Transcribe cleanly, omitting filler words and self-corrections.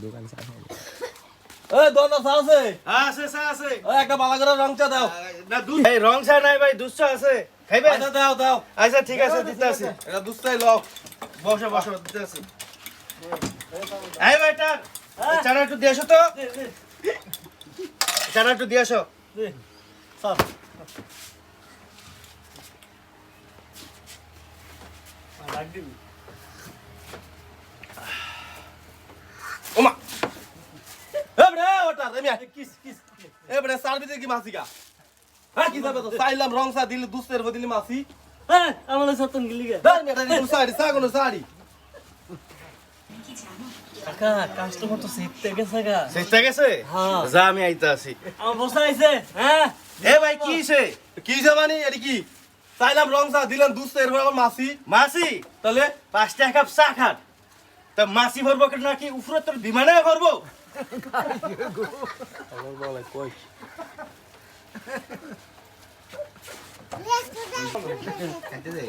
দোকান চা এই দোকান চা আছে? আছে চা আছে। ওই একটা বালা করে রং চা দাও। না দুধ এই রং চা নাই ভাই, দুধ চা আছে। খাইবে? আচ্ছা দাও দাও। আচ্ছা ঠিক আছে দিতে আছি। এটা দুধ চাই লও। বসো বসো দিতে আছি। এই বেটা চাটা একটু দিয়ে আসো তো। চাটা একটু দিয়ে আসো। চল। ডাক দিবি। ওমা এবারে ওটা আমি কিস কিস এবারে সার্ভিসে কি মাসিকা হ্যাঁ কি যাবে তো চাইলাম রং চা দিলে দুধের বদলে মাসি হ্যাঁ আমাদের সতন গিলি গে দাও মেটা দিল সাড়ি চা কোন সাড়ি কাকা কাস্টমার তো সিটতে গেছে গা চেষ্টা গেছে? হ্যাঁ। যা আমি আইতে আছি। আমার বসা আইছে হ্যাঁ এ ভাই কি হইছে? কি যাবানি এটি কি চাইলাম রং চা দিলেন দুধের বদলে মাসি মাসি তাহলে 5 টাকা কাপ চা খান। তা মাসি ভরবো নাকি উপরে তোর বিমানে ভরবো? আমার বলে কই খাইতে যাই